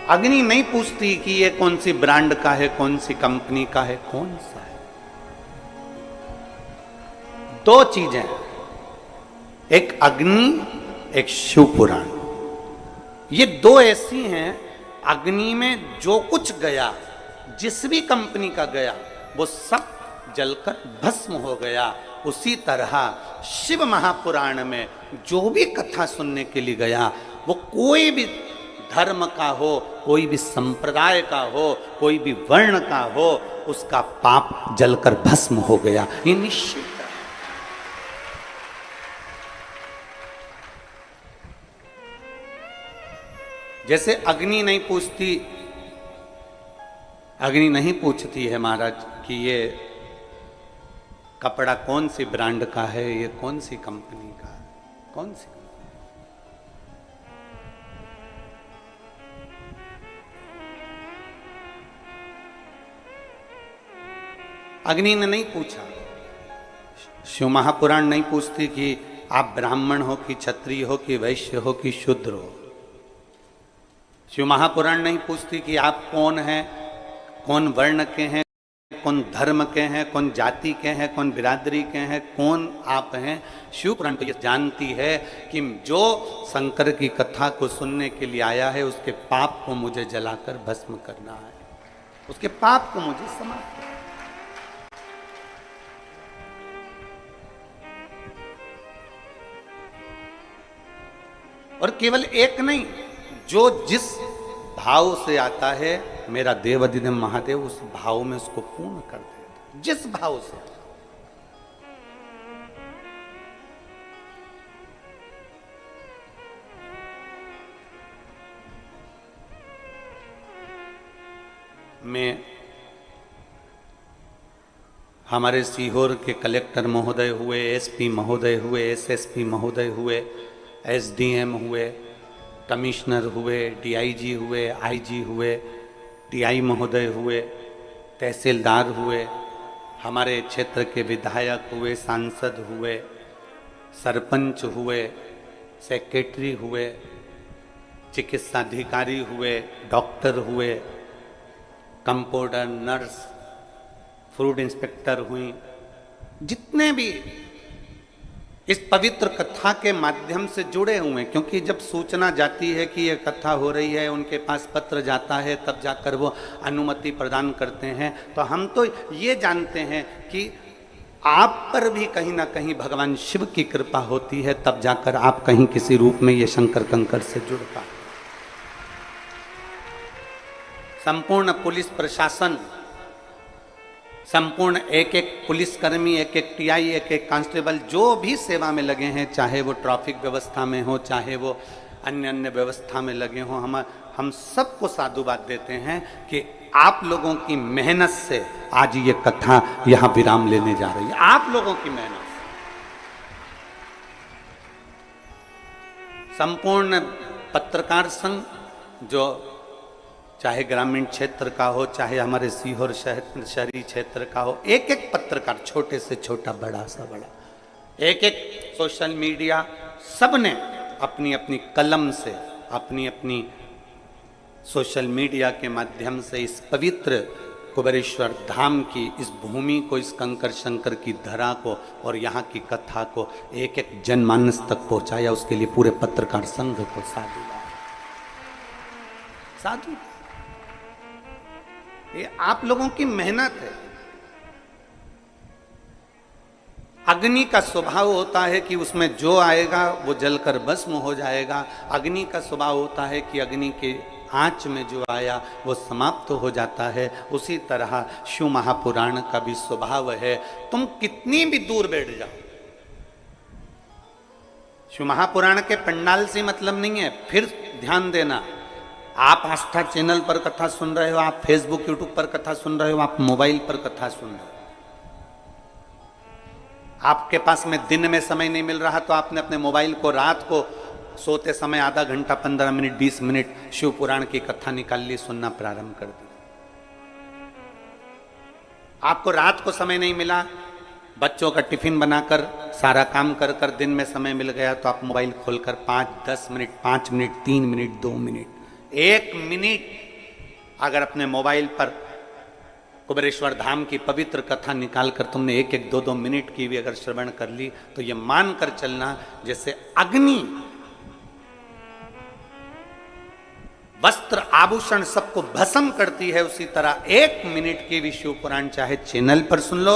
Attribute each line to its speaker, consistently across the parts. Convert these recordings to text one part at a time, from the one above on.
Speaker 1: अग्नि नहीं पूछती कि ये कौन सी ब्रांड का है, कौन सी कंपनी का है, कौन सा है। दो चीजें, एक अग्नि, एक शिव पुराण। ये दो ऐसी हैं, अग्नि में जो कुछ गया, जिस भी कंपनी का गया, वो सब जलकर भस्म हो गया। उसी तरह शिव महापुराण में जो भी कथा सुनने के लिए गया, वो कोई भी धर्म का हो, कोई भी संप्रदाय का हो, कोई भी वर्ण का हो, उसका पाप जलकर भस्म हो गया, ये निश्चित है। जैसे अग्नि नहीं पूछती, अग्नि नहीं पूछती है महाराज कि ये कपड़ा कौन सी ब्रांड का है, ये कौन सी कंपनी का है, कौन सी। अग्नि ने नहीं पूछा, शिव महापुराण नहीं पूछती कि आप ब्राह्मण हो कि क्षत्रिय हो कि वैश्य हो कि शूद्र हो। शिव महापुराण नहीं पूछती कि आप कौन हैं, कौन वर्ण के हैं, कौन धर्म के हैं, कौन जाति के हैं, कौन बिरादरी के हैं, कौन आप हैं। शिव पुराण तो ये जानती है कि जो शंकर की कथा को सुनने के लिए आया है, उसके पाप को मुझे जलाकर भस्म करना है, उसके पाप को मुझे समाप्त करना है। और केवल एक नहीं, जो जिस भाव से आता है, मेरा देवाधिदेव महादेव उस भाव में उसको पूर्ण कर देता, जिस भाव से। मैं हमारे सीहोर के कलेक्टर महोदय हुए, एसपी महोदय हुए, एसएसपी महोदय हुए, एसडीएम हुए, कमिश्नर हुए, डीआईजी हुए, आईजी हुए, टीआई महोदय हुए, तहसीलदार हुए, हमारे क्षेत्र के विधायक हुए, सांसद हुए, सरपंच हुए, सेक्रेटरी हुए, चिकित्सा अधिकारी हुए, डॉक्टर हुए, कंपाउंडर, नर्स, फूड इंस्पेक्टर हुई, जितने भी इस पवित्र कथा के माध्यम से जुड़े हुए, क्योंकि जब सूचना जाती है कि यह कथा हो रही है, उनके पास पत्र जाता है, तब जाकर वो अनुमति प्रदान करते हैं। तो हम तो ये जानते हैं कि आप पर भी कहीं ना कहीं भगवान शिव की कृपा होती है, तब जाकर आप कहीं किसी रूप में ये शंकर कंकर से जुड़ पाए। संपूर्ण पुलिस प्रशासन, संपूर्ण एक एक पुलिसकर्मी, एक एक टीआई, एक एक कांस्टेबल, जो भी सेवा में लगे हैं, चाहे वो ट्रैफिक व्यवस्था में हो, चाहे वो अन्य अन्य व्यवस्था में लगे हों, हम सबको साधुवाद देते हैं कि आप लोगों की मेहनत से आज ये कथा यहाँ विराम लेने जा रही है। आप लोगों की मेहनत से संपूर्ण पत्रकार संघ, जो चाहे ग्रामीण क्षेत्र का हो, चाहे हमारे सीहोर शहरी क्षेत्र का हो, एक एक पत्रकार, छोटे से छोटा, बड़ा सा बड़ा, एक एक सोशल मीडिया, सब ने अपनी अपनी कलम से, अपनी अपनी सोशल मीडिया के माध्यम से इस पवित्र कुबेरेश्वर धाम की इस भूमि को, इस कंकर शंकर की धरा को और यहाँ की कथा को एक एक जनमानस तक पहुँचाया। उसके लिए पूरे पत्रकार संघ को साधु। ये आप लोगों की मेहनत है। अग्नि का स्वभाव होता है कि उसमें जो आएगा वो जलकर भस्म हो जाएगा। अग्नि का स्वभाव होता है कि अग्नि के आंच में जो आया वो समाप्त हो जाता है। उसी तरह शिव महापुराण का भी स्वभाव है। तुम कितनी भी दूर बैठ जाओ, शिव महापुराण के पंडाल से मतलब नहीं है। फिर ध्यान देना, आप आस्था चैनल पर कथा सुन रहे हो, आप फेसबुक यूट्यूब पर कथा सुन रहे हो, आप मोबाइल पर कथा सुन रहे हो, आपके पास में दिन में समय नहीं मिल रहा तो आपने अपने मोबाइल को रात को सोते समय आधा घंटा 15 मिनट 20 मिनट शिव पुराण की कथा निकाल ली, सुनना प्रारंभ कर दिया। आपको रात को समय नहीं मिला, बच्चों का टिफिन बनाकर सारा काम कर दिन में समय मिल गया तो आप मोबाइल खोलकर 5-10 minute, 5 minute, 3 minute, 2 minute 1 minute अगर अपने मोबाइल पर कुबेरेश्वर धाम की पवित्र कथा निकाल कर तुमने 1-1, 2-2 मिनट की भी अगर श्रवण कर ली तो ये मान कर चलना जैसे अग्नि वस्त्र आभूषण सबको भस्म करती है, उसी तरह 1 मिनट की भी शिव पुराण चाहे चैनल पर सुन लो,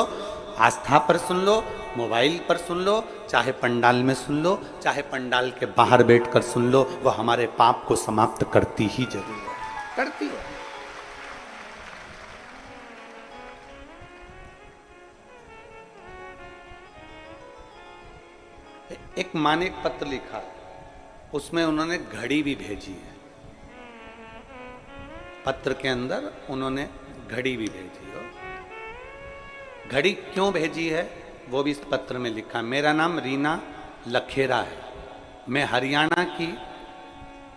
Speaker 1: आस्था पर सुन लो, मोबाइल पर सुन लो, चाहे पंडाल में सुन लो, चाहे पंडाल के बाहर बैठकर सुन लो, वो हमारे पाप को समाप्त करती ही जरूर है, करती है। एक माँ ने एक पत्र लिखा, उसमें उन्होंने घड़ी भी भेजी है। पत्र के अंदर उन्होंने घड़ी भी भेजी है। घड़ी क्यों भेजी है वो भी इस पत्र में लिखा। मेरा नाम रीना लखेरा है, मैं हरियाणा की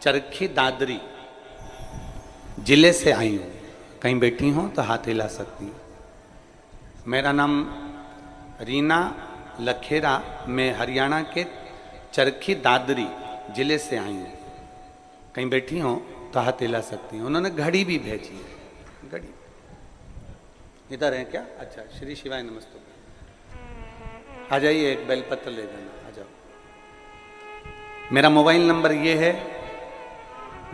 Speaker 1: चरखी दादरी जिले से आई हूँ। कहीं बैठी हूँ तो हाथ हिला सकती हूँ। मेरा नाम रीना लखेरा, मैं हरियाणा के चरखी दादरी जिले से आई हूँ। कहीं बैठी हूँ तो हाथ हिला सकती हूँ। उन्होंने घड़ी भी भेजी है। घड़ी इधर है क्या? अच्छा, श्री शिवाय नमस्ते। आ जाइए, एक बेलपत्र ले जाना, आ जाओ। मेरा मोबाइल नंबर ये है।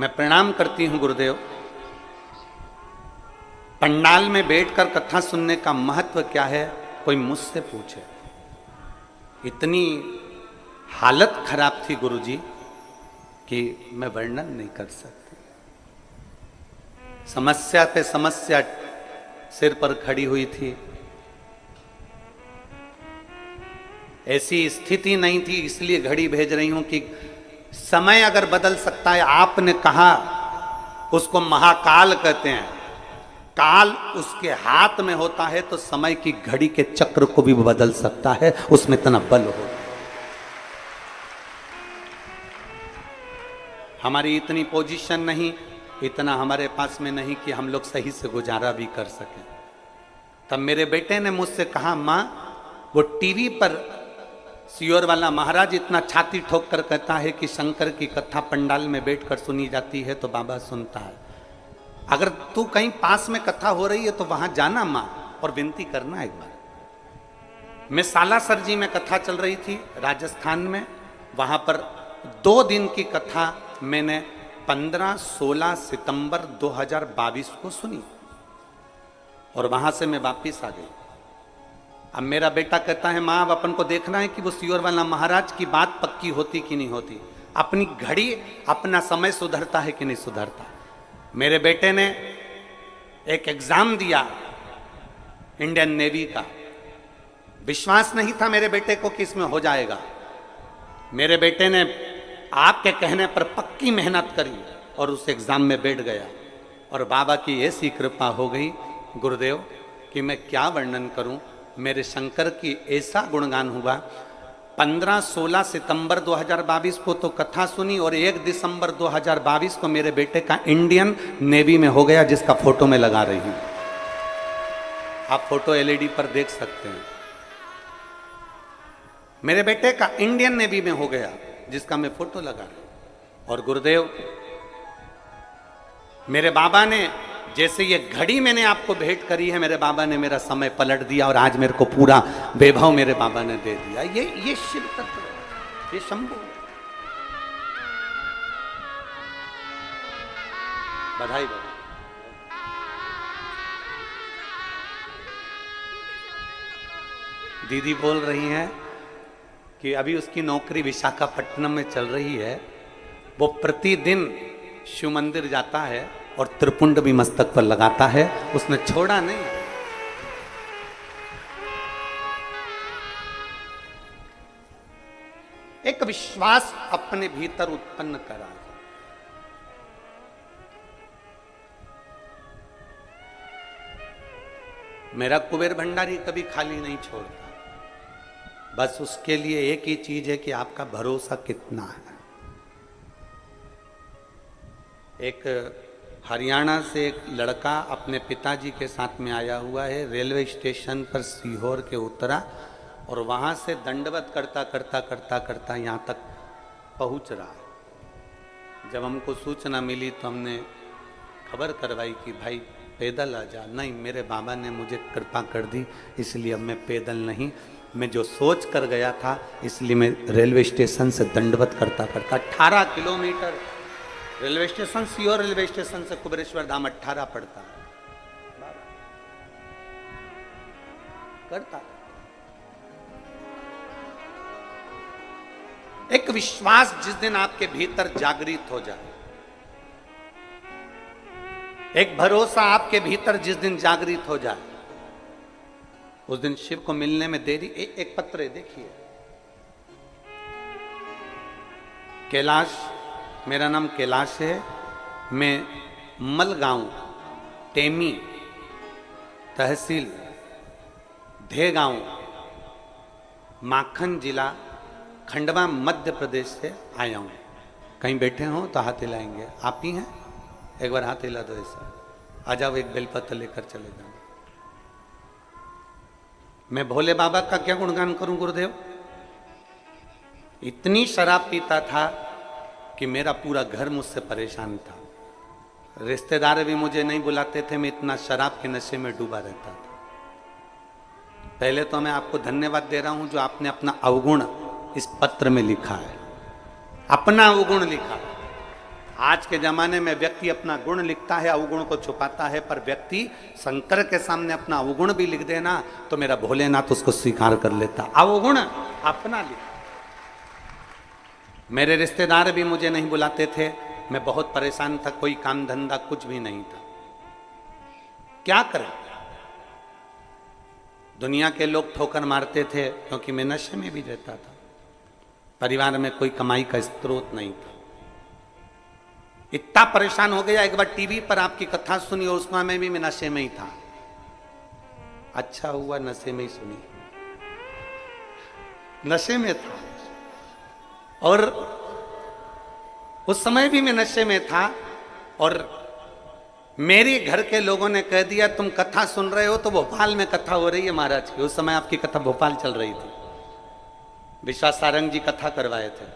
Speaker 1: मैं प्रणाम करती हूँ गुरुदेव। पंडाल में बैठकर कथा सुनने का महत्व क्या है कोई मुझसे पूछे। इतनी हालत खराब थी गुरुजी कि मैं वर्णन नहीं कर सकती। समस्या पे समस्या सिर पर खड़ी हुई थी। ऐसी स्थिति नहीं थी, इसलिए घड़ी भेज रही हूं कि समय अगर बदल सकता है। आपने कहा उसको महाकाल कहते हैं, काल उसके हाथ में होता है तो समय की घड़ी के चक्र को भी बदल सकता है, उसमें इतना बल हो। हमारी इतनी पोजीशन नहीं, इतना हमारे पास में नहीं कि हम लोग सही से गुजारा भी कर सकें। तब मेरे बेटे ने मुझसे कहा, माँ वो टीवी पर सियोर वाला महाराज इतना छाती ठोक कर कहता है कि शंकर की कथा पंडाल में बैठकर सुनी जाती है तो बाबा सुनता है। अगर तू कहीं पास में कथा हो रही है तो वहां जाना माँ और विनती करना एक बार। मैं सालासर जी में कथा चल रही थी राजस्थान में, वहां पर 2 दिन की कथा मैंने 15-16 सितंबर 2022 को सुनी और वहां से मैं वापिस आ गई। अब मेरा बेटा कहता है, माँ अब अपन को देखना है कि वो सियोर वाला महाराज की बात पक्की होती कि नहीं होती, अपनी घड़ी अपना समय सुधरता है कि नहीं सुधरता। मेरे बेटे ने एक एग्जाम दिया इंडियन नेवी का। विश्वास नहीं था मेरे बेटे को कि इसमें हो जाएगा। मेरे बेटे ने आपके कहने पर पक्की मेहनत करी और उस एग्जाम में बैठ गया और बाबा की ऐसी कृपा हो गई गुरुदेव कि मैं क्या वर्णन करूं। मेरे शंकर की ऐसा गुणगान हुआ। 15-16 सितंबर 2022 को तो कथा सुनी और 1 दिसंबर 2022 को मेरे बेटे का इंडियन नेवी में हो गया, जिसका फोटो मैं लगा रही हूं। आप फोटो एलईडी पर देख सकते हैं। मेरे बेटे का इंडियन नेवी में हो गया, जिसका मैं फोटो लगा रही हूं। और गुरुदेव मेरे बाबा ने, जैसे ये घड़ी मैंने आपको भेंट करी है, मेरे बाबा ने मेरा समय पलट दिया और आज मेरे को पूरा वैभव मेरे बाबा ने दे दिया। ये शिव तत्व, ये शंभु। बधाई बधाई। दीदी बोल रही हैं कि अभी उसकी नौकरी विशाखापट्टनम में चल रही है। वो प्रतिदिन शिव मंदिर जाता है और त्रिपुंड भी मस्तक पर लगाता है, उसने छोड़ा नहीं। एक विश्वास अपने भीतर उत्पन्न करा। मेरा कुबेर भंडारी कभी खाली नहीं छोड़ता। बस उसके लिए एक ही चीज है कि आपका भरोसा कितना है। एक हरियाणा से एक लड़का अपने पिताजी के साथ में आया हुआ है। रेलवे स्टेशन पर सीहोर के उतरा और वहाँ से दंडवत करता करता करता करता यहाँ तक पहुँच रहा है। जब हमको सूचना मिली तो हमने खबर करवाई कि भाई पैदल आ जा। नहीं, मेरे बाबा ने मुझे कृपा कर दी, इसलिए अब मैं पैदल नहीं, मैं जो सोच कर गया था इसलिए मैं रेलवे स्टेशन से दंडवत करता करता 18 kilometre railway station, Sehore railway station से कुबेरेश्वर धाम 18 पड़ता है, करता। एक विश्वास जिस दिन आपके भीतर जागृत हो जाए, एक भरोसा आपके भीतर जिस दिन जागृत हो जाए, उस दिन शिव को मिलने में देरी। एक पत्र है, देखिए, कैलाश, मेरा नाम कैलाश है, मैं मलगांव, टेमी तहसील, धेगांव, माखन जिला, खंडवा, मध्य प्रदेश से आया हूं। कहीं बैठे हो तो हाथ हिलाएंगे। आप ही हैं? एक बार हाथ हिला दो ऐसा। आ जाओ, एक बेलपत्र लेकर चले जाओ। मैं भोले बाबा का क्या गुणगान करूं गुरुदेव? इतनी शराब पीता था कि मेरा पूरा घर मुझसे परेशान था। रिश्तेदार भी मुझे नहीं बुलाते थे, मैं इतना शराब के नशे में डूबा रहता था। पहले तो मैं आपको धन्यवाद दे रहा हूं जो आपने अपना अवगुण इस पत्र में लिखा है, अपना अवगुण लिखा। आज के जमाने में व्यक्ति अपना गुण लिखता है, अवगुण को छुपाता है, पर व्यक्ति शंकर के सामने अपना अवगुण भी लिख देना तो मेरा भोलेनाथ उसको स्वीकार कर लेता। अवगुण अपना लिखा। मेरे रिश्तेदार भी मुझे नहीं बुलाते थे, मैं बहुत परेशान था, कोई काम धंधा कुछ भी नहीं था। क्या करें? दुनिया के लोग ठोकर मारते थे क्योंकि मैं नशे में भी रहता था। परिवार में कोई कमाई का स्रोत नहीं था। इतना परेशान हो गया, एक बार टीवी पर आपकी कथा सुनी और उसमें मैं भी नशे में ही था। अच्छा हुआ नशे में ही सुनी, नशे में था। और उस समय भी मैं नशे में था और मेरे घर के लोगों ने कह दिया तुम कथा सुन रहे हो तो भोपाल में कथा हो रही है महाराज की। उस समय आपकी कथा भोपाल चल रही थी, विश्वास सारंग जी कथा करवाए थे।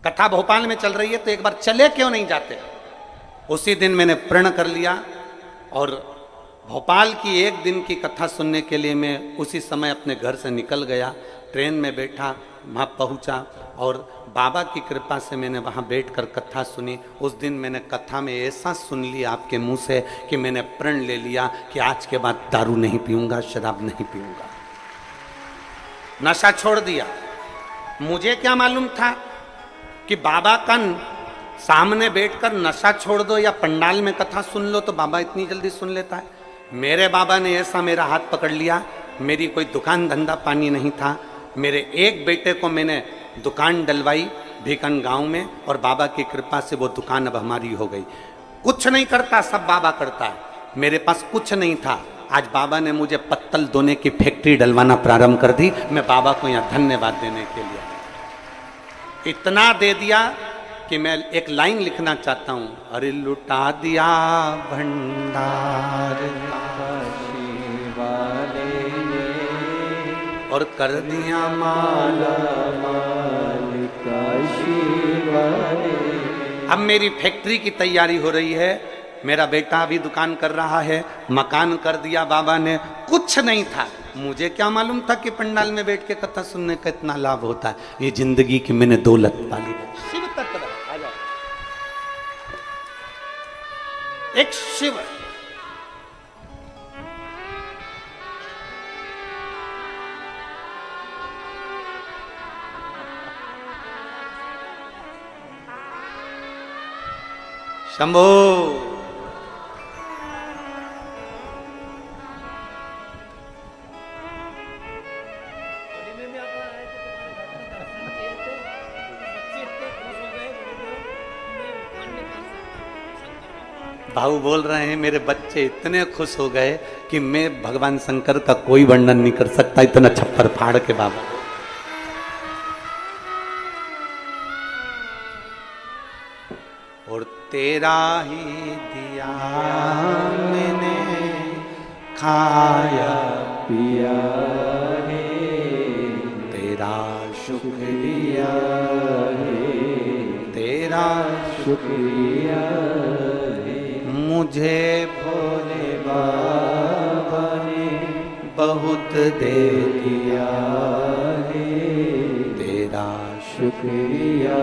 Speaker 1: कथा भोपाल में चल रही है तो एक बार चले क्यों नहीं जाते? उसी दिन मैंने प्रण कर लिया और भोपाल की एक दिन की कथा सुनने के लिए मैं उसी समय अपने घर से निकल गया। ट्रेन में बैठा, वहाँ पहुँचा और बाबा की कृपा से मैंने वहाँ बैठकर कथा सुनी। उस दिन मैंने कथा में ऐसा सुन लिया आपके मुंह से कि मैंने प्रण ले लिया कि आज के बाद दारू नहीं पीऊँगा, शराब नहीं पीऊँगा, नशा छोड़ दिया। मुझे क्या मालूम था कि बाबा का सामने बैठकर नशा छोड़ दो या पंडाल में कथा सुन लो तो बाबा इतनी जल्दी सुन लेता है। मेरे बाबा ने ऐसा मेरा हाथ पकड़ लिया। मेरी कोई दुकान धंधा पानी नहीं था। मेरे एक बेटे को मैंने दुकान डलवाई भीकन गांव में और बाबा की कृपा से वो दुकान अब हमारी हो गई। कुछ नहीं करता, सब बाबा करता है। मेरे पास कुछ नहीं था, आज बाबा ने मुझे पत्तल धोने की फैक्ट्री डलवाना प्रारंभ कर दी। मैं बाबा को यहाँ धन्यवाद देने के लिए इतना दे दिया कि मैं एक लाइन लिखना चाहता हूँ। अरे लुटा दिया भंडार और कर दिया माला माल का। अब मेरी फैक्ट्री की तैयारी हो रही है, मेरा बेटा अभी दुकान कर रहा है, मकान कर दिया बाबा ने। कुछ नहीं था, मुझे क्या मालूम था कि पंडाल में बैठ के कथा सुनने का इतना लाभ होता है। ये जिंदगी की मैंने दौलत पाली। शिव तत्व आ जाओ, एक शिव शंभो। भाऊ बोल रहे हैं मेरे बच्चे इतने खुश हो गए कि मैं भगवान शंकर का कोई वर्णन नहीं कर सकता, इतना छप्पर फाड़ के बाबा। और तेरा ही दिया मैंने खाया पिया है, तेरा शुक्रिया है, तेरा तेरा शुक्रिया है, मुझे भोले बाबा ने बहुत दे दिया है, तेरा शुक्रिया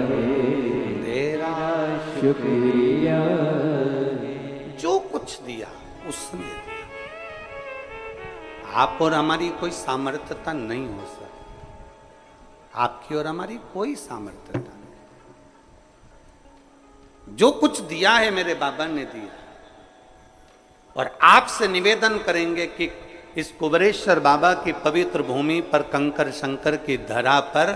Speaker 1: है, तेरा शुक्रिया है। जो कुछ दिया उसने दिया। आप और हमारी कोई सामर्थ्यता नहीं हो सकती, आपकी और हमारी कोई सामर्थ्यता नहीं। जो कुछ दिया है मेरे बाबा ने दिया। और आपसे निवेदन करेंगे कि इस कुबेरेश्वर बाबा की पवित्र भूमि पर कंकर शंकर की धरा पर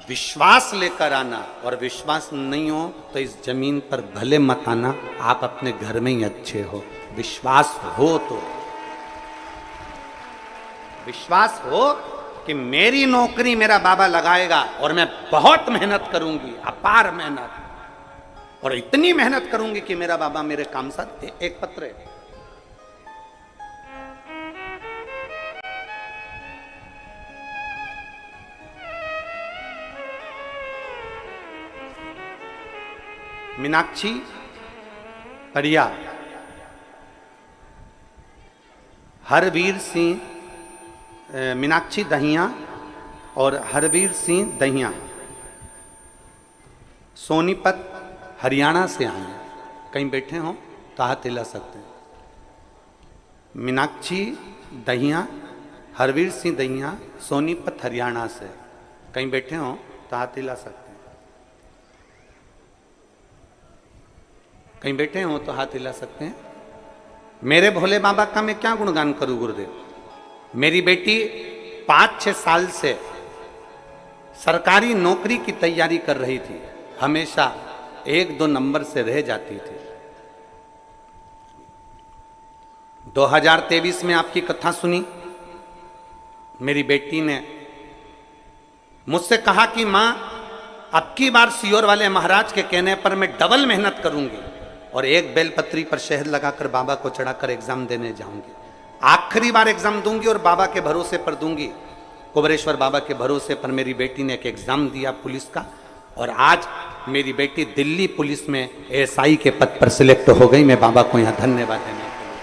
Speaker 1: विश्वास लेकर आना, और विश्वास नहीं हो तो इस जमीन पर भले मत आना, आप अपने घर में ही अच्छे हो। विश्वास हो तो, विश्वास हो कि मेरी नौकरी मेरा बाबा लगाएगा और मैं बहुत मेहनत करूंगी, अपार मेहनत, और इतनी मेहनत करूंगी कि मेरा बाबा मेरे काम साथ। एक पत्र है, मीनाक्षी परिया, हरवीर सिंह, मीनाक्षी दहिया और हरवीर सिंह दहिया सोनीपत हरियाणा से आए हैं। कहीं बैठे हो तो हाथ हिला सकते हैं। मीनाक्षी दहिया, हरवीर सिंह दहिया सोनीपत हरियाणा से, कहीं बैठे हो तो हाथ हिला सकते हैं। कहीं बैठे हो तो हाथ हिला सकते हैं। मेरे भोले बाबा का मैं क्या गुणगान करूं गुरुदेव। मेरी बेटी 5-6 साल से सरकारी नौकरी की तैयारी कर रही थी, हमेशा 1-2 नंबर से रह जाती थी। 2023 में आपकी कथा सुनी, मेरी बेटी ने मुझसे कहा कि मां, अब की बार सियोर वाले महाराज के कहने पर मैं डबल मेहनत करूंगी और एक बेलपत्री पर शहद लगाकर बाबा को चढ़ाकर एग्जाम देने जाऊंगी। आखिरी बार एग्जाम दूंगी और बाबा के भरोसे पर दूंगी। कुबेरेश्वर बाबा के भरोसे पर मेरी बेटी ने एक एग्जाम दिया पुलिस का, और आज मेरी बेटी दिल्ली पुलिस में एएसआई के पद पर सिलेक्ट हो गई। मैं बाबा को यहाँ धन्यवाद देने के लिए।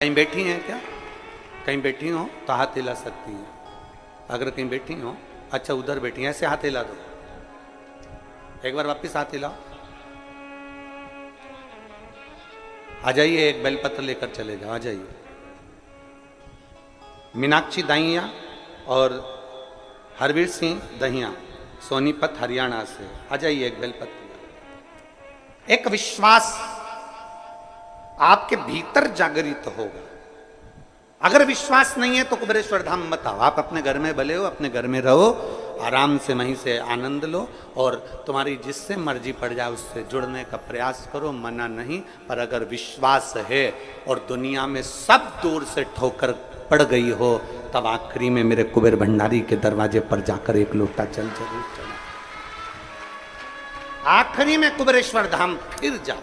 Speaker 1: कहीं बैठी हैं क्या? कहीं बैठी हो तो हाथ हिला सकती हैं। अगर कहीं बैठी हो, अच्छा उधर बैठी हैं, ऐसे हाथ हिला दो। एक बार वापिस हाथ हिलाओ। आ जाइए, एक बेलपत्र लेकर चले जाओ, आ जाइए। मीनाक्षी दहिया और हरवीर सिंह दहिया सोनीपत हरियाणा से, आ जाइए, एक बेलपत्र। एक विश्वास आपके भीतर जागृत होगा। अगर विश्वास नहीं है तो कुबेरेश्वर धाम मत आओ। आप अपने घर में भले हो, अपने घर में रहो, आराम से वहीं से आनंद लो, और तुम्हारी जिससे मर्जी पड़ जाए उससे जुड़ने का प्रयास करो, मना नहीं। पर अगर विश्वास है और दुनिया में सब दूर से ठोकर पड़ गई हो, तब आखिरी में मेरे कुबेर भंडारी के दरवाजे पर जाकर एक लोटा जल जरूर चढ़ा। आखिरी में कुबेरेश्वर धाम फिर जाओ।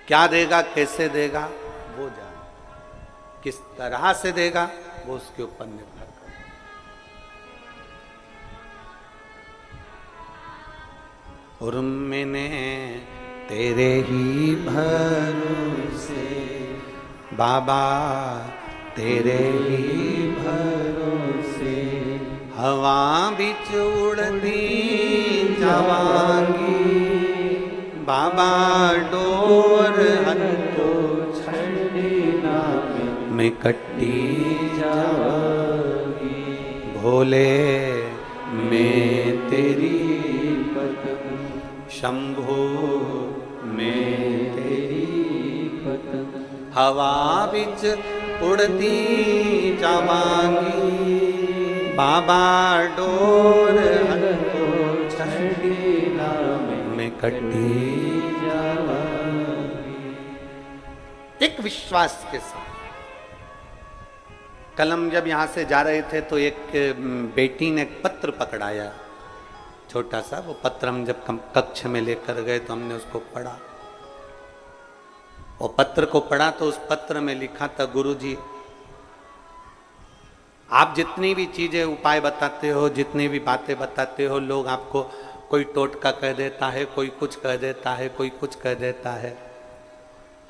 Speaker 1: क्या देगा, कैसे देगा वो जाने, किस तरह से देगा वो उसके ऊपर निर्भर करता। और मैंने तेरे ही भरोसे बाबा, तेरे ही भरोसे हवा बिच उड़ती जावांगी, बाबा डोर हंतो छड़ना मैं कट्टी जावांगी, भोले मैं तेरी पतंग, शंभो मैं तेरी पतंग, हवा बिच उड़ती जावांगी, बाबा डोर हंतो छड़ना मैं कट्टी जावांगी। एक विश्वास के साथ कल हम जब यहाँ से जा रहे थे तो एक बेटी ने एक पत्र पकड़ाया, छोटा सा। वो पत्र हम जब कक्ष में लेकर गए तो हमने उसको पढ़ा। और पत्र को पढ़ा तो उस पत्र में लिखा था, गुरुजी आप जितनी भी चीजें उपाय बताते हो, जितनी भी बातें बताते हो, लोग आपको कोई टोटका कह देता है, कोई कुछ कह देता है, कोई कुछ कह देता है,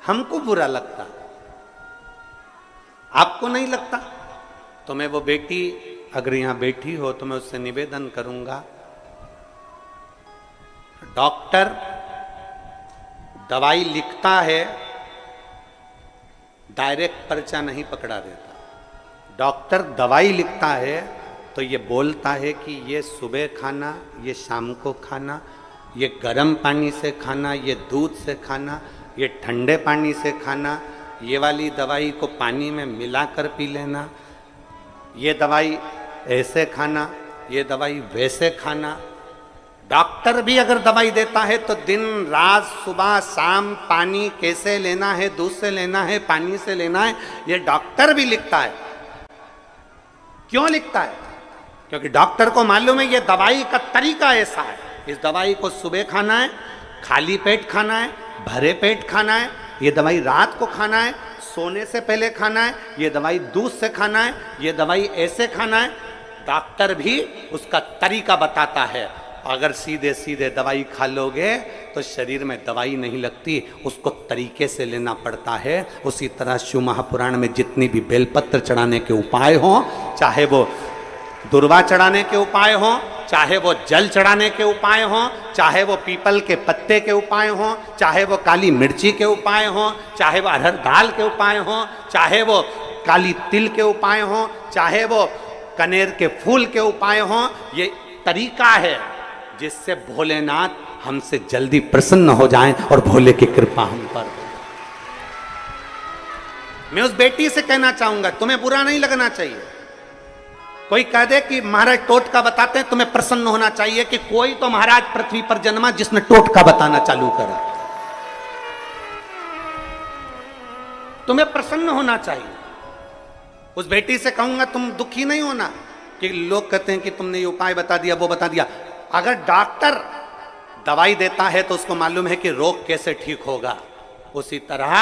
Speaker 1: हमको बुरा लगता, आपको नहीं लगता? तो मैं वो बेटी अगर यहां बैठी हो तो मैं उससे निवेदन करूंगा, डॉक्टर दवाई लिखता है, डायरेक्ट पर्चा नहीं पकड़ा देता। डॉक्टर दवाई लिखता है तो ये बोलता है कि ये सुबह खाना, ये शाम को खाना, ये गर्म पानी से खाना, ये दूध से खाना, ये ठंडे पानी से खाना, ये वाली दवाई को पानी में मिलाकर पी लेना, ये दवाई ऐसे खाना, ये दवाई वैसे खाना। डॉक्टर भी अगर दवाई देता है तो दिन रात सुबह शाम पानी कैसे लेना है, दूध से लेना है, पानी से लेना है, ये डॉक्टर भी लिखता है। क्यों लिखता है? क्योंकि डॉक्टर को मालूम है ये दवाई का तरीका ऐसा है, इस दवाई को सुबह खाना है, खाली पेट खाना है, भरे पेट खाना है, ये दवाई रात को खाना है, सोने से पहले खाना है, ये दवाई दूध से खाना है, ये दवाई ऐसे खाना है। डॉक्टर भी उसका तरीका बताता है। अगर सीधे सीधे दवाई खा लोगे तो शरीर में दवाई नहीं लगती, उसको तरीके से लेना पड़ता है। उसी तरह शिव महापुराण में जितनी भी बेलपत्र चढ़ाने के उपाय हों, चाहे वो दुर्वा चढ़ाने के उपाय हों, चाहे वो जल चढ़ाने के उपाय हों, चाहे वो पीपल के पत्ते के उपाय हों, चाहे वो काली मिर्ची के उपाय हों, चाहे वो अरहर दाल के उपाय हों, चाहे वो काली तिल के उपाय हों, चाहे वो कनेर के फूल के उपाय हों, ये तरीका है जिससे भोलेनाथ हमसे जल्दी प्रसन्न हो जाएं और भोले की कृपा हम पर। मैं उस बेटी से कहना चाहूंगा, तुम्हें बुरा नहीं लगना चाहिए। कोई कह दे कि महाराज टोटका बताते हैं, तुम्हें प्रसन्न होना चाहिए कि कोई तो महाराज पृथ्वी पर जन्मा जिसने टोटका बताना चालू करा। तुम्हें प्रसन्न होना चाहिए। उस बेटी से कहूंगा तुम दुखी नहीं होना कि लोग कहते हैं कि तुमने ये उपाय बता दिया, वो बता दिया। अगर डॉक्टर दवाई देता है तो उसको मालूम है कि रोग कैसे ठीक होगा। उसी तरह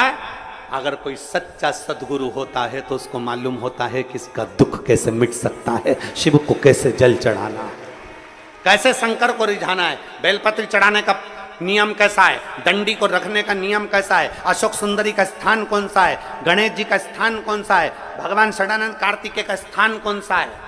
Speaker 1: अगर कोई सच्चा सद्गुरु होता है तो उसको मालूम होता है कि इसका दुख कैसे मिट सकता है, शिव को कैसे जल चढ़ाना है, कैसे शंकर को रिझाना है, बेलपत्र चढ़ाने का नियम कैसा है, दंडी को रखने का नियम कैसा है, अशोक सुंदरी का स्थान कौन सा है, गणेश जी का स्थान कौन सा है, भगवान षडानंद कार्तिकेय का स्थान कौन सा है,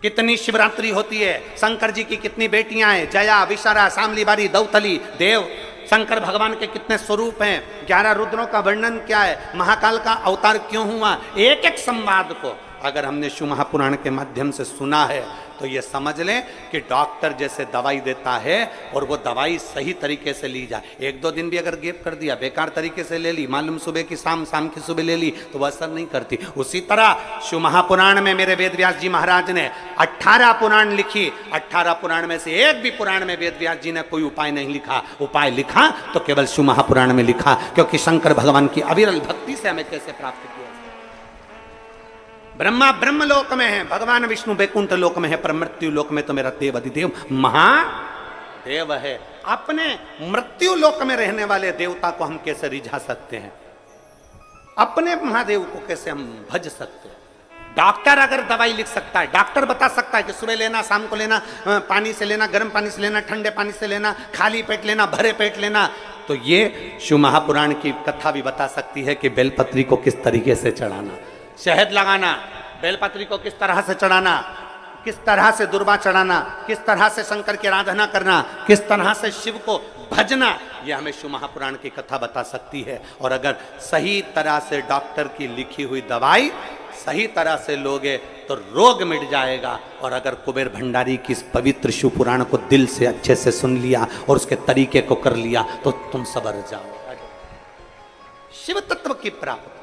Speaker 1: कितनी शिवरात्रि होती है, शंकर जी की कितनी बेटियां हैं, जया, विशारा, शामली बारी, दौतली, देव, शंकर भगवान के कितने स्वरूप हैं, 11 रुद्रों का वर्णन क्या है, महाकाल का अवतार क्यों हुआ। एक एक संवाद को अगर हमने शिव महापुराण के माध्यम से सुना है तो ये समझ लें कि डॉक्टर जैसे दवाई देता है और वो दवाई सही तरीके से ली जाए। 1-2 दिन भी अगर गैप कर दिया, बेकार तरीके से ले ली, मालूम सुबह की शाम, शाम की सुबह ले ली, तो वह असर नहीं करती। उसी तरह शिव महापुराण में मेरे वेद व्यास जी महाराज ने 18 पुराण लिखी। 18 पुराण में से एक भी पुराण में वेद व्यास जी ने कोई उपाय नहीं लिखा। उपाय लिखा तो केवल शिव महापुराण में लिखा, क्योंकि शंकर भगवान की अविरल भक्ति से हमें कैसे प्राप्त किया। ब्रह्मा ब्रह्मलोक में है, भगवान विष्णु बैकुंठ लोक में है, पर मृत्यु लोक में तो मेरा देव अधिदेव महादेव है। अपने मृत्यु लोक में रहने वाले देवता को हम कैसे रिझा सकते हैं, अपने महादेव को कैसे हम भज सकते हैं। डॉक्टर अगर दवाई लिख सकता है, डॉक्टर बता सकता है कि सुबह लेना, शाम को लेना, पानी से लेना, गर्म पानी से लेना, ठंडे पानी से लेना, खाली पेट लेना, भरे पेट लेना, तो ये शिव महापुराण की कथा भी बता सकती है कि बेलपत्री को किस तरीके से चढ़ाना, शहद लगाना, बेलपत्री को किस तरह से चढ़ाना, किस तरह से दुर्वा चढ़ाना, किस तरह से शंकर की आराधना करना, किस तरह से शिव को भजना, यह हमें शिव महापुराण की कथा बता सकती है। और अगर सही तरह से डॉक्टर की लिखी हुई दवाई सही तरह से लोगे तो रोग मिट जाएगा। और अगर कुबेर भंडारी की इस पवित्र शिव पुराण को दिल से अच्छे से सुन लिया और उसके तरीके को कर लिया तो तुम सबर जाओ शिव तत्व की प्राप्ति।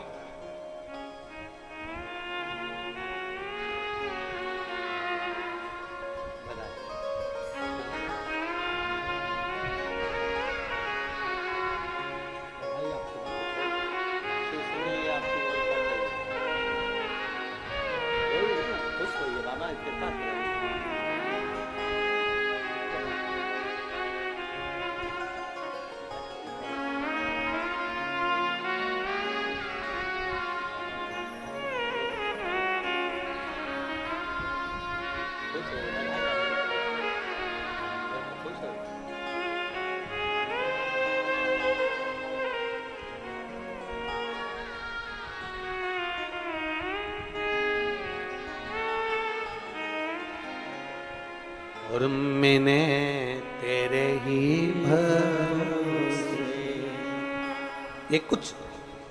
Speaker 1: और मैंने तेरे ही भरोसे। ये कुछ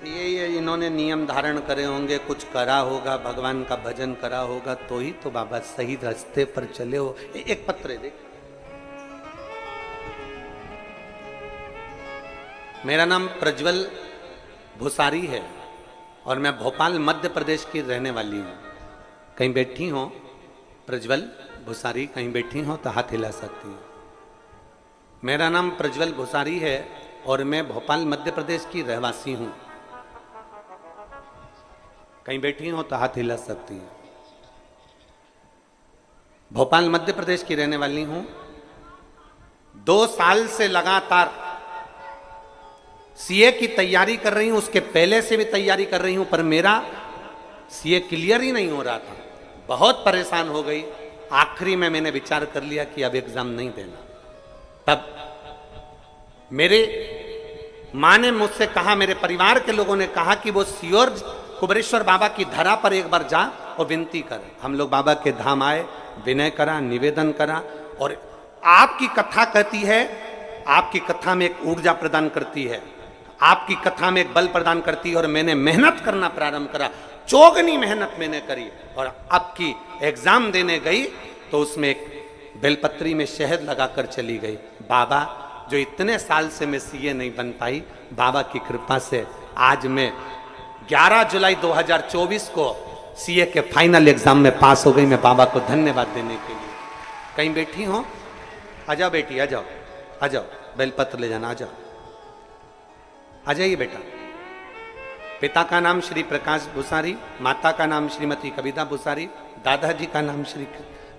Speaker 1: ये इन्होंने नियम धारण करे होंगे, कुछ करा होगा, भगवान का भजन करा होगा, तो ही तो बाबा सही रास्ते पर चले हो। एक पत्र है, देख। मेरा नाम प्रज्वल भुसारी है और मैं भोपाल मध्य प्रदेश की रहने वाली हूँ। कहीं बैठी हो प्रज्वल भुसारी, कहीं बैठी हो तो हाथ हिला सकती हूँ। मेरा नाम प्रज्वल भुसारी है और मैं भोपाल मध्य प्रदेश की रहवासी हूँ। कहीं बैठी हो तो हाथ हिला सकती है। भोपाल मध्य प्रदेश की रहने वाली हूं। 2 साल से लगातार सीए की तैयारी कर रही हूं, उसके पहले से भी तैयारी कर रही हूं, पर मेरा सीए क्लियर ही नहीं हो रहा था। बहुत परेशान हो गई। आखिरी में मैंने विचार कर लिया कि अब एग्जाम नहीं देना। तब मेरे मां ने मुझसे कहा, मेरे परिवार के लोगों ने कहा कि वो सियोर कुबेरेश्वर बाबा की धरा पर एक बार जा और विनती कर। हम लोग बाबा के धाम आए, विनय करा, निवेदन करा, और आपकी कथा कहती है, आपकी कथा में एक ऊर्जा प्रदान करती है, आपकी कथा में एक बल प्रदान करती है। और मैंने मेहनत करना प्रारंभ करा, चौगनी मेहनत मैंने करी, और आपकी एग्जाम देने गई तो उसमें एक बेलपत्री में शहद लगाकर चली गई। बाबा, जो इतने साल से मैं सीए नहीं बन पाई, बाबा की कृपा से आज मैं 11 जुलाई 2024 को सीए के फाइनल एग्जाम में पास हो गई। मैं बाबा को धन्यवाद देने के लिए। कहीं बैठी हो? आ जाओ बेटी, आ जाओ, आ जाओ, बेलपत्र ले जाना, आ जाओ, आ जाइए बेटा। पिता का नाम श्री प्रकाश भुसारी, माता का नाम श्रीमती कविता भुसारी, दादाजी का नाम श्री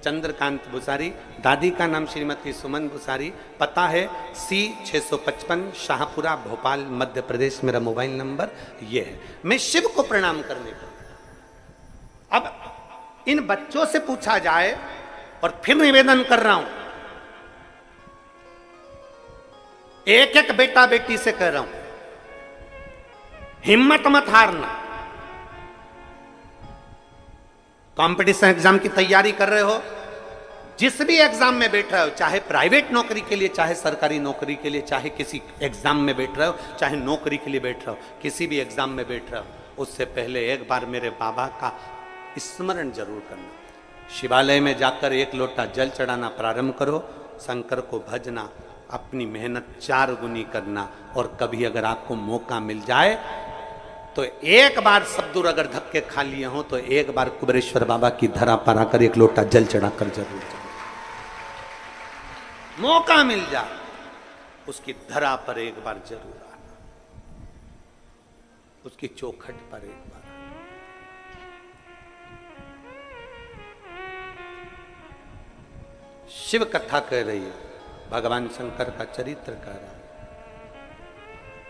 Speaker 1: चंद्रकांत भुसारी, दादी का नाम श्रीमती सुमन भुसारी। पता है C 655 शाहपुरा भोपाल मध्य प्रदेश। मेरा मोबाइल नंबर ये है। मैं शिव को प्रणाम करने को। अब इन बच्चों से पूछा जाए, और फिर निवेदन कर रहा हूं, एक एक बेटा बेटी से कह रहा हूं, हिम्मत मत हारना। कंपटीशन एग्जाम की तैयारी कर रहे हो, जिस भी एग्जाम में बैठ रहे हो, चाहे प्राइवेट नौकरी के लिए, चाहे सरकारी नौकरी के लिए, चाहे किसी एग्जाम में बैठ रहे हो, चाहे नौकरी के लिए बैठ रहे हो, किसी भी एग्जाम में बैठ रहे हो, उससे पहले एक बार मेरे बाबा का स्मरण जरूर करना। शिवालय में जाकर 1 लोटा जल चढ़ाना प्रारंभ करो, शंकर को भजना, अपनी मेहनत 4 गुनी करना, और कभी अगर आपको मौका मिल जाए तो एक बार सब दूर अगर धक्के खा लिए हो तो एक बार कुबेरेश्वर बाबा की धरा पर आकर 1 लोटा जल चढ़ाकर जरूर जाए। मौका मिल जाए उसकी धरा पर एक बार जरूर आना, उसकी चौखट पर एक बार। शिव कथा कह रही है, भगवान शंकर का चरित्र कह रहा है,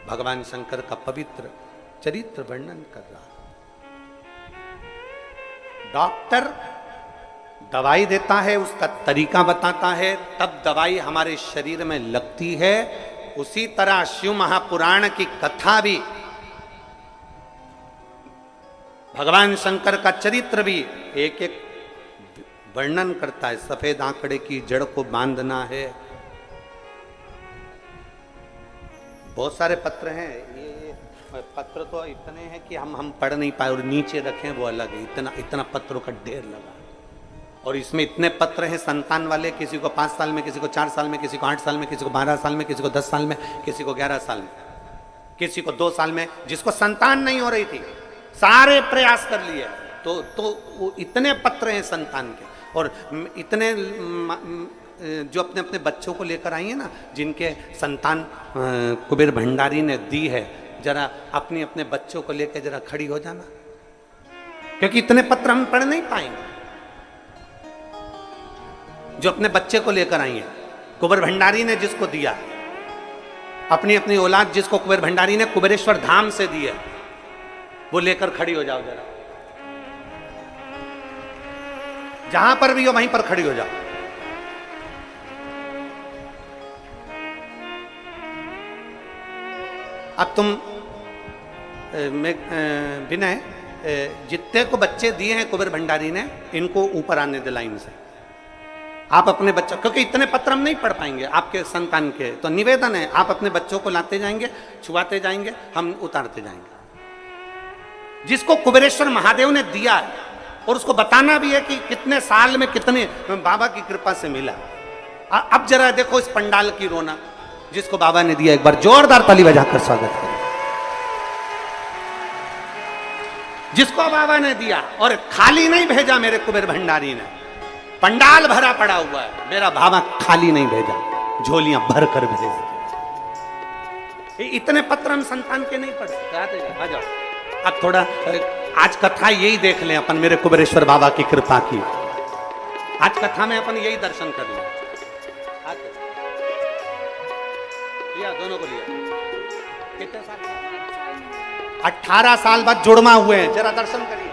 Speaker 1: भगवान शंकर का पवित्र चरित्र वर्णन कर रहा है। डॉक्टर दवाई देता है, उसका तरीका बताता है, तब दवाई हमारे शरीर में लगती है। उसी तरह शिव महापुराण की कथा भी, भगवान शंकर का चरित्र भी एक एक वर्णन करता है। सफेद आंकड़े की जड़ को बांधना है। बहुत सारे पत्र हैं, ये पत्र तो इतने हैं कि हम पढ़ नहीं पाए, और नीचे रखें वो अलग है। इतना इतना पत्रों का ढेर लगा, और इसमें इतने पत्र हैं संतान वाले, किसी को 5 साल में, किसी को 4 साल में, किसी को 8 साल में, किसी को 12 साल में, किसी को 10 साल में, किसी को 11 साल में, किसी को 2 साल में, जिसको संतान नहीं हो रही थी, सारे प्रयास कर लिए। तो वो इतने पत्र हैं संतान के, और इतने जो अपने अपने बच्चों को लेकर आई है ना, जिनके संतान कुबेर भंडारी ने दी है, जरा अपने अपने बच्चों को लेकर जरा खड़ी हो जाना, क्योंकि इतने पत्र हम पढ़ नहीं पाएंगे। जो अपने बच्चे को लेकर आई है, कुबेर भंडारी ने जिसको दिया, अपनी अपनी औलाद जिसको कुबेर भंडारी ने कुबेरेश्वर धाम से दी है, वो लेकर खड़ी हो जाओ जरा। जहां पर भी हो वहीं पर खड़ी हो जाओ। अब तुम विनय, जितने को बच्चे दिए हैं कुबेर भंडारी ने, इनको ऊपर आने दे लाइन से। आप अपने बच्चों, क्योंकि इतने पत्र हम नहीं पढ़ पाएंगे आपके संतान के, तो निवेदन है आप अपने बच्चों को लाते जाएंगे, छुआते जाएंगे, हम उतारते जाएंगे। जिसको कुबेरेश्वर महादेव ने दिया है, और उसको बताना भी है कि कितने साल में कितने बाबा की कृपा से मिला। अब जरा देखो इस पंडाल की रोना, जिसको बाबा ने दिया, एक बार जोरदार ताली बजाकर स्वागत करें। जिसको बाबा ने दिया, और खाली नहीं भेजा मेरे कुबेर भंडारी ने, पंडाल भरा पड़ा हुआ है, मेरा बाबा खाली नहीं भेजा, झोलियां भर कर भेज। इतने पत्र हम संतान के नहीं पढ़ सकते। आ जाओ, अब थोड़ा आज कथा यही देख लें अपन, मेरे कुबेरेश्वर बाबा की कृपा की। आज कथा में अपन यही दर्शन कर लें। लिया दोनों को लिया। कितने साल? 18 साल बाद जुड़मा हुए हैं, जरा दर्शन करिए।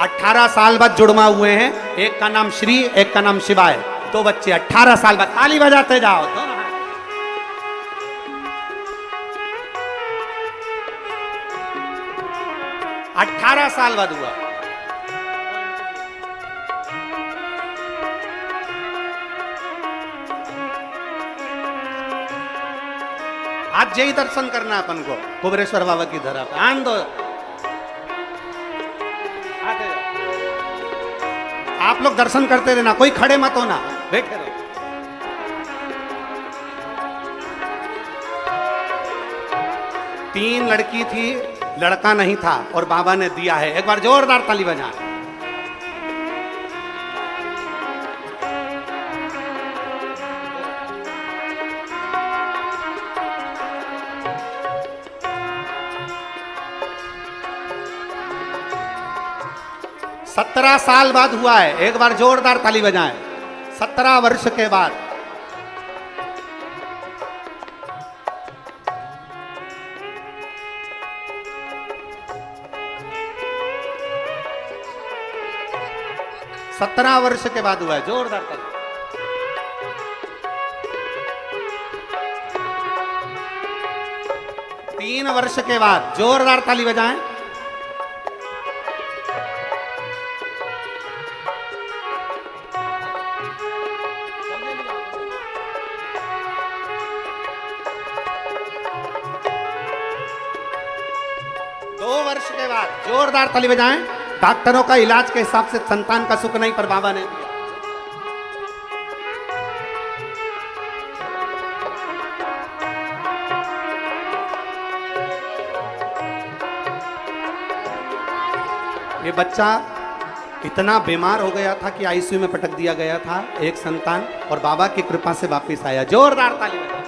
Speaker 1: 18 साल बाद जुड़मा हुए हैं, एक का नाम श्री, एक का नाम शिवाय, दो बच्चे 18 साल बाद। ताली बजाते जाओ दोनों। 18 साल बाद हुआ। आज यही दर्शन करना अपन को, कुबेरेश्वर बाबा की धरा पे। आन दो, आप लोग दर्शन करते रहना, कोई खड़े मत होना, बैठे रहो। तीन लड़की थी, लड़का नहीं था, और बाबा ने दिया है। एक बार जोरदार ताली बजाएं। सत्रह साल बाद हुआ है, एक बार जोरदार ताली बजाएं। 17 वर्ष के बाद। सत्रह वर्ष के बाद हुआ है, जोरदार ताली। तीन वर्ष के बाद जोरदार ताली बजाएं। जोरदार ताली बजाएं। डॉक्टरों का इलाज के हिसाब से संतान का सुख नहीं, पर बाबा ने दिया। ये बच्चा इतना बीमार हो गया था कि आईसीयू में पटक दिया गया था, एक संतान, और बाबा की कृपा से वापस आया। जोरदार ताली बजाएं।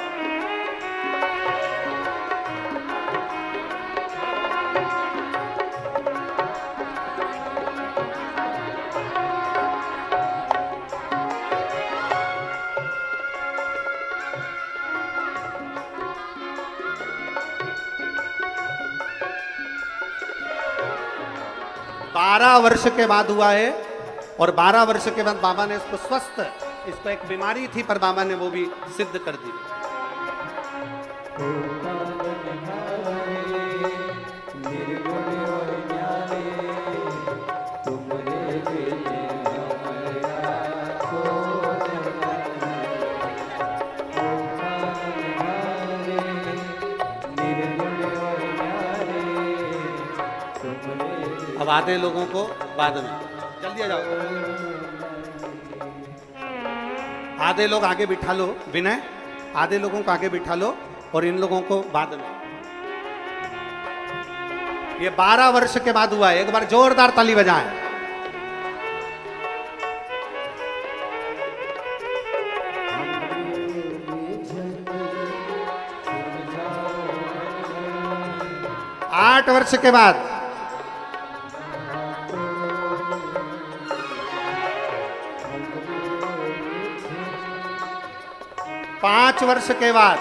Speaker 1: बारह वर्ष के बाद हुआ है, और 12 वर्ष के बाद बाबा ने इसको स्वस्थ, इसको एक बीमारी थी, पर बाबा ने वो भी सिद्ध कर दी। अब आधे लोगों को बाद में, जल्दी आ जाओ। आधे लोग आगे बिठा लो, विनय, आधे लोगों को आगे बिठा लो, और इन लोगों को बाद में। ये 12 वर्ष के बाद हुआ है, एक बार जोरदार ताली बजाएं। आठ वर्ष के बाद, 5 वर्ष के बाद,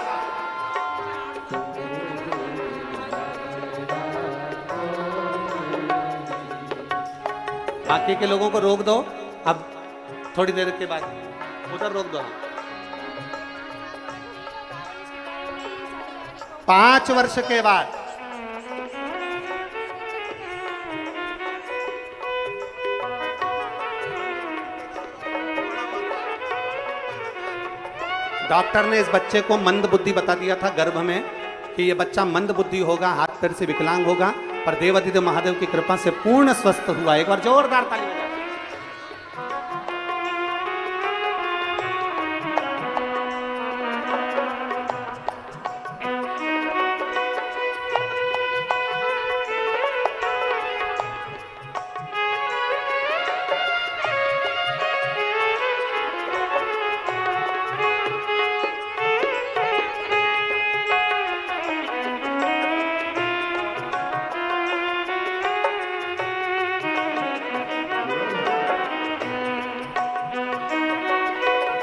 Speaker 1: बाकी के लोगों को रोक दो। अब थोड़ी देर के बाद उधर रोक दो। 5 वर्ष के बाद, डॉक्टर ने इस बच्चे को मंद बुद्धि बता दिया था गर्भ में कि ये बच्चा मंद बुद्धि होगा, हाथ पैर से विकलांग होगा, पर देवाधिदेव महादेव की कृपा से पूर्ण स्वस्थ हुआ। एक बार जोरदार ताली बजाओ।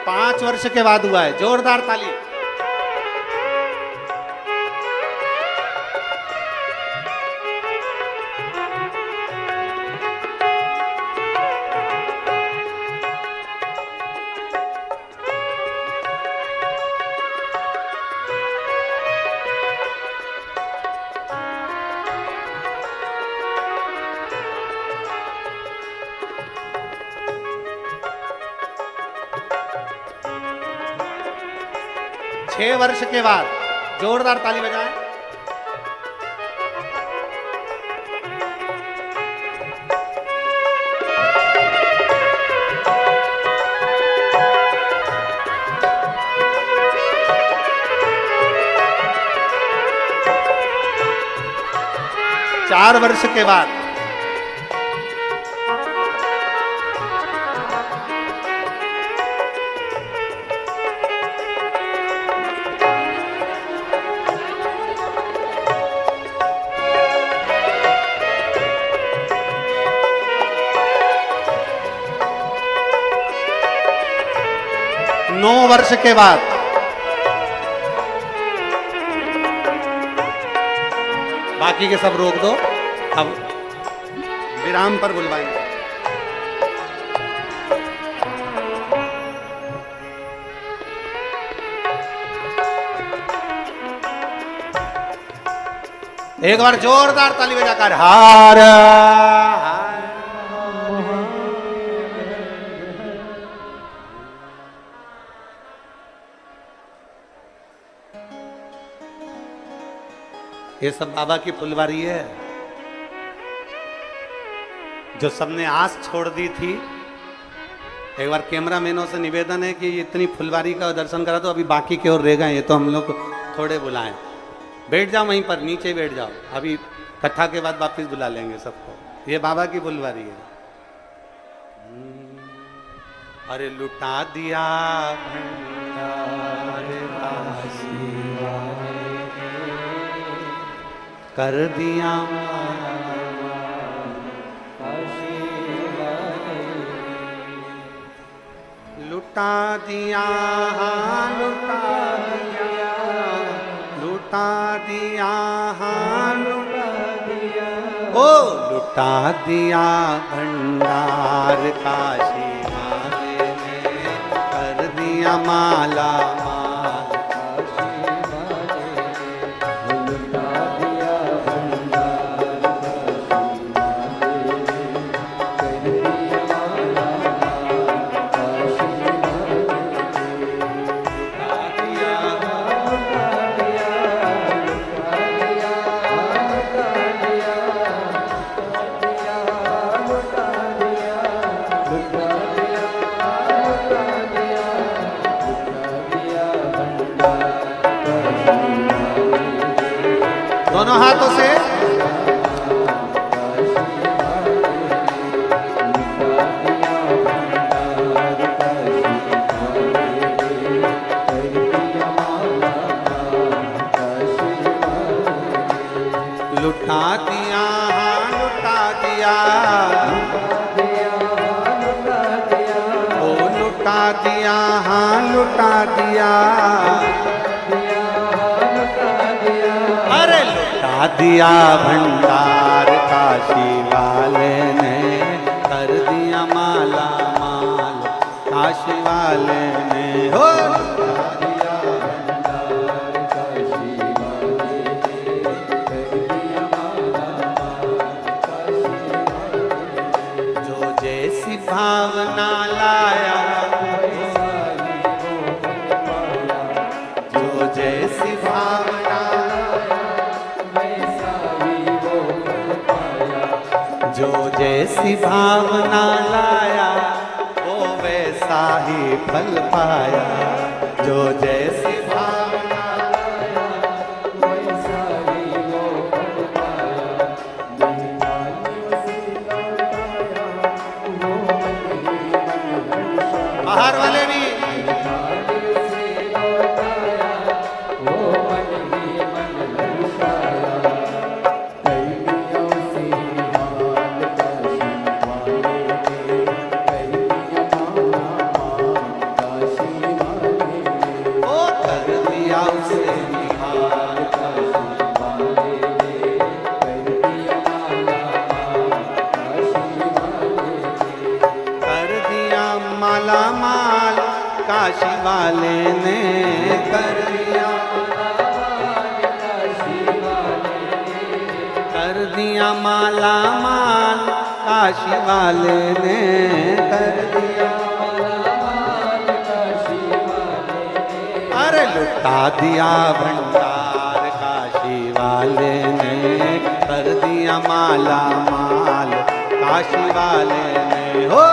Speaker 1: 5 वर्ष के बाद हुआ है। जोरदार ताली। छह वर्ष के बाद जोरदार ताली बजाएं। चार वर्ष के बाद 9 वर्ष के बाद बाकी के सब रोक दो, अब विराम पर बुलवाएंगे। एक बार जोरदार ताली बजाकर हार ये सब बाबा की फुलवारी है। जो सबने आस छोड़ दी थी, एक बार कैमरामैनों से निवेदन है कि इतनी फुलवारी का दर्शन करा तो अभी बाकी की ओर रह गए, ये तो हम लोग थोड़े बुलाएं। बैठ जाओ वहीं पर, नीचे बैठ जाओ, अभी कथा के बाद वापस बुला लेंगे सबको। ये बाबा की फुलवारी है। अरे लुटा दिया कर दिया लुटा दिया, लुटा दिया, लुटा दिया, लुटा दिया, ओ लुटा दिया भंडार काशी वाले ने, कर दिया माला दोनों हाथों से। लुटा दिया, लुटा दिया, ओ लुटा दिया, हाँ लुटा दिया, दिया भंडार काशी वाले ने, कर दिया माला माल काशी वाले ने, हो दिया भंडार काशी वाले ने, कर दिया माला माल काशी वाले ने। जो जैसी भावना लाया जो जैसी भावना लाया वो वैसा ही फल पाया। जो जैसी भावना लाया वैसा ही वो फल पाया। बाहर वाले भी माला माल काशी वाले ने कर दिया। कर दिया माला माल काशी वाले ने कर दिया। अरे लुटा दिया भंडार काशी वाले ने कर दिया माला माल काशी वाले ने। हो